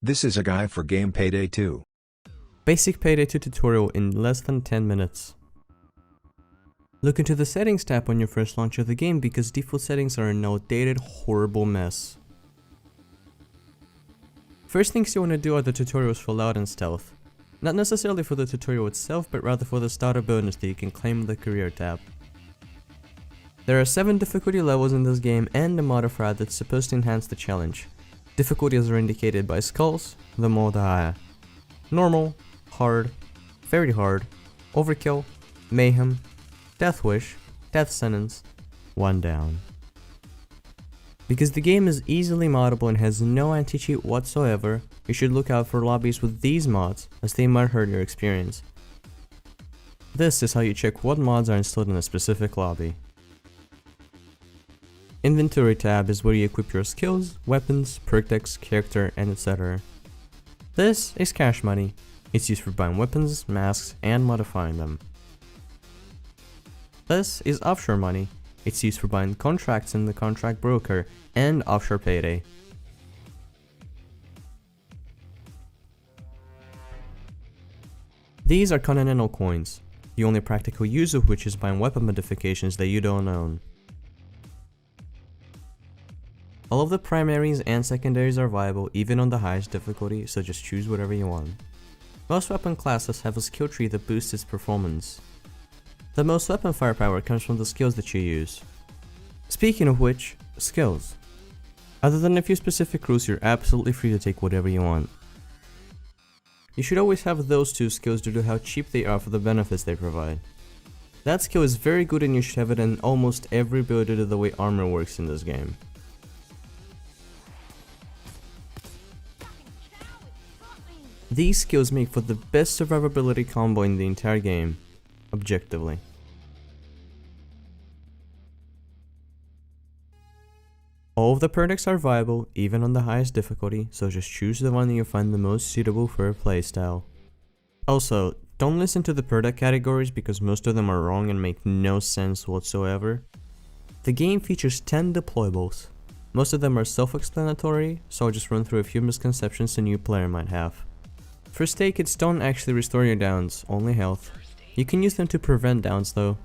This is a guide for game PayDay 2. Basic PayDay 2 tutorial in less than 10 minutes. Look into the settings tab on your first launch of the game because default settings are an outdated, horrible mess. First things you want to do are the tutorials for loud and stealth. Not necessarily for the tutorial itself, but rather for the starter bonus that you can claim in the career tab. There are 7 difficulty levels in this game and a modifier that's supposed to enhance the challenge. Difficulties are indicated by skulls, the more the higher. Normal, hard, very hard, overkill, mayhem, death wish, death sentence, 1 down. Because the game is easily moddable and has no anti-cheat whatsoever, you should look out for lobbies with these mods, as they might hurt your experience. This is how you check what mods are installed in a specific lobby. Inventory tab is where you equip your skills, weapons, perk decks, character, and etc. This is cash money. It's used for buying weapons, masks, and modifying them. This is offshore money. It's used for buying contracts in the contract broker and offshore PayDay. These are continental coins, the only practical use of which is buying weapon modifications that you don't own. All of the primaries and secondaries are viable even on the highest difficulty, so just choose whatever you want. Most weapon classes have a skill tree that boosts its performance. The most weapon firepower comes from the skills that you use. Speaking of which, skills. Other than a few specific rules, you're absolutely free to take whatever you want. You should always have those 2 skills due to how cheap they are for the benefits they provide. That skill is very good and you should have it in almost every build due to the way armor works in this game. These skills make for the best survivability combo in the entire game, objectively. All of the products are viable, even on the highest difficulty, so just choose the one that you find the most suitable for your playstyle. Also, don't listen to the product categories because most of them are wrong and make no sense whatsoever. The game features 10 deployables. Most of them are self-explanatory, so I'll just run through a few misconceptions a new player might have. First aid kits don't actually restore your downs, only health. You can use them to prevent downs though.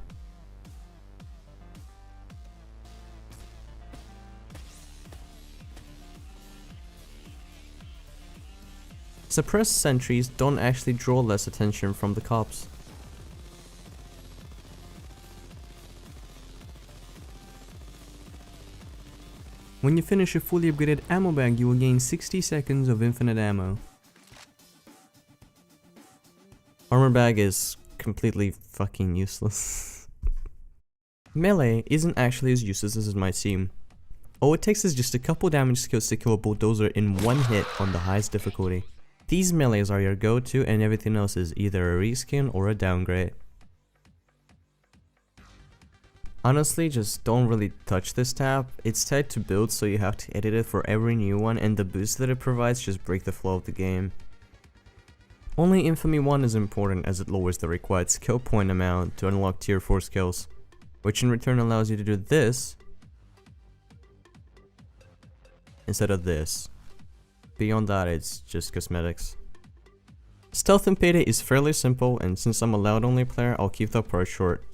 Suppressed sentries don't actually draw less attention from the cops. When you finish a fully upgraded ammo bag, you will gain 60 seconds of infinite ammo. Armor bag is completely fucking useless. Melee isn't actually as useless as it might seem. All it takes is just a couple damage skills to kill a bulldozer in 1 hit on the highest difficulty. These melees are your go-to and everything else is either a reskin or a downgrade. Honestly, just don't really touch this tab. It's tied to build, so you have to edit it for every new one, and the boosts that it provides just break the flow of the game. Only Infamy 1 is important as it lowers the required skill point amount to unlock tier 4 skills, which in return allows you to do this instead of this. Beyond that, it's just cosmetics. Stealth in PayDay is fairly simple, and since I'm a loud only player, I'll keep that part short.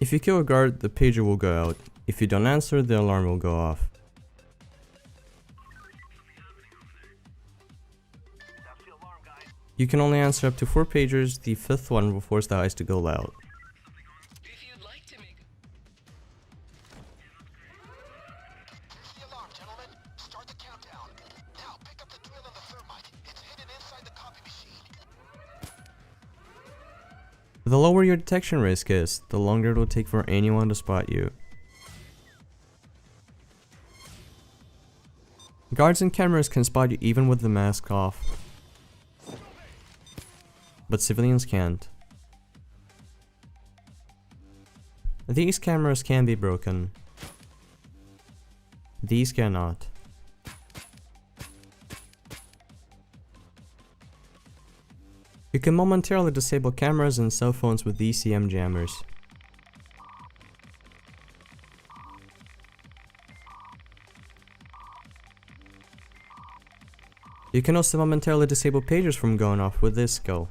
If you kill a guard, the pager will go out. If you don't answer, the alarm will go off. You can only answer up to 4 pagers, the 5th one will force the heist to go loud. The lower your detection risk is, the longer it will take for anyone to spot you. Guards and cameras can spot you even with the mask off, but civilians can't. These cameras can be broken. These cannot. You can momentarily disable cameras and cell phones with ECM jammers. You can also momentarily disable pagers from going off with this skill.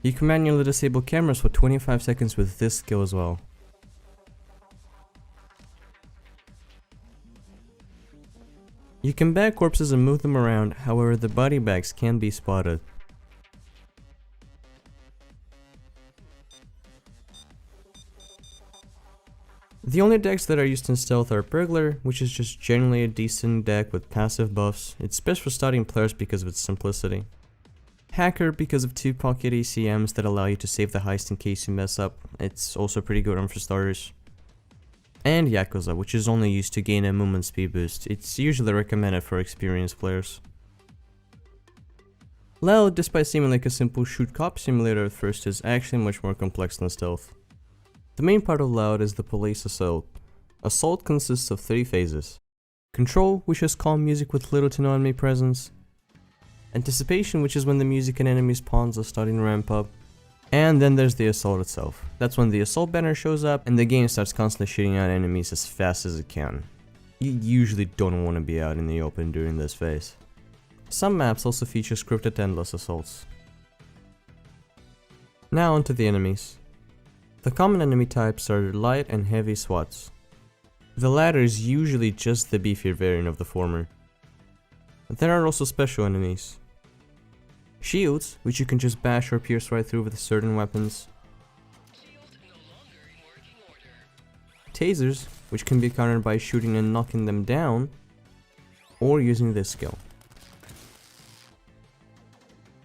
You can manually disable cameras for 25 seconds with this skill as well. You can bag corpses and move them around, however the body bags can be spotted. The only decks that are used in stealth are Burglar, which is just generally a decent deck with passive buffs. It's best for starting players because of its simplicity. Hacker because of 2 pocket ACMs that allow you to save the heist in case you mess up. It's also pretty good on for starters. And Yakuza, which is only used to gain a movement speed boost. It's usually recommended for experienced players. Loud, despite seeming like a simple shoot cop simulator at first, is actually much more complex than stealth. The main part of Loud is the police assault. Assault consists of 3 phases. Control, which is calm music with little to no enemy presence. Anticipation, which is when the music and enemy spawns are starting to ramp up. And then there's the assault itself. That's when the assault banner shows up and the game starts constantly shooting out enemies as fast as it can. You usually don't want to be out in the open during this phase. Some maps also feature scripted endless assaults. Now onto the enemies. The common enemy types are light and heavy SWATs. The latter is usually just the beefier variant of the former. There are also special enemies. Shields, which you can just bash or pierce right through with certain weapons. Tasers, which can be countered by shooting and knocking them down, or using this skill.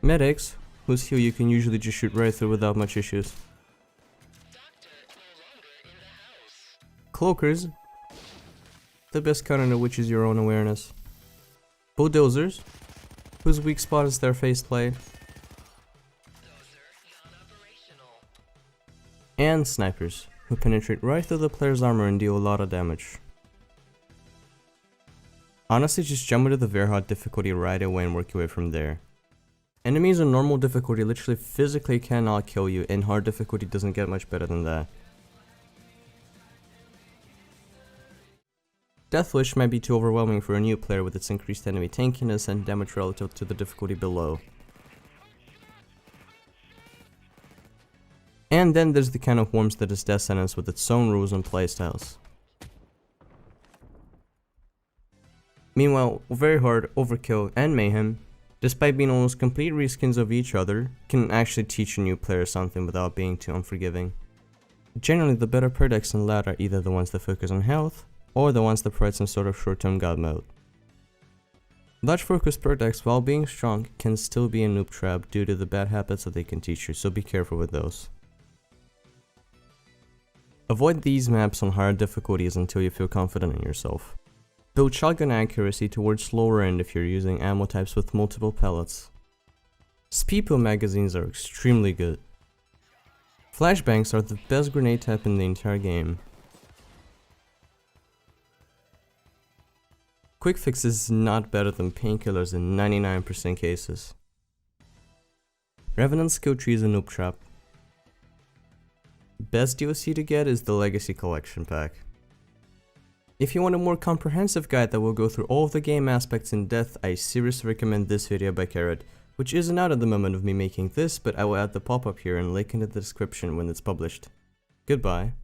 Medics, whose heal you can usually just shoot right through without much issues. Cloakers, the best counter of which is your own awareness. Bulldozers, whose weak spot is their faceplate. And snipers, who penetrate right through the player's armor and deal a lot of damage. Honestly, just jump into the very hard difficulty right away and work your way from there. Enemies on normal difficulty literally physically cannot kill you, and hard difficulty doesn't get much better than that. Deathwish might be too overwhelming for a new player with its increased enemy tankiness and damage relative to the difficulty below. And then there's the kind of worms that is Death Sentence with its own rules and playstyles. Meanwhile, Very Hard, Overkill, and Mayhem, despite being almost complete reskins of each other, can actually teach a new player something without being too unforgiving. Generally, the better per decks in Loud are either the ones that focus on health, or the ones that provide some sort of short-term god mode. Large focus per decks, while being strong, can still be a noob trap due to the bad habits that they can teach you, so be careful with those. Avoid these maps on higher difficulties until you feel confident in yourself. Build shotgun accuracy towards slower end if you're using ammo types with multiple pellets. Speedpo magazines are extremely good. Flashbangs are the best grenade type in the entire game. Quick fix is not better than painkillers in 99% cases. Revenant skill tree is a noob trap. Best DLC to get is the Legacy Collection Pack. If you want a more comprehensive guide that will go through all of the game aspects in depth, I seriously recommend this video by Carrot, which isn't out at the moment of me making this, but I will add the pop-up here and link in the description when it's published. Goodbye.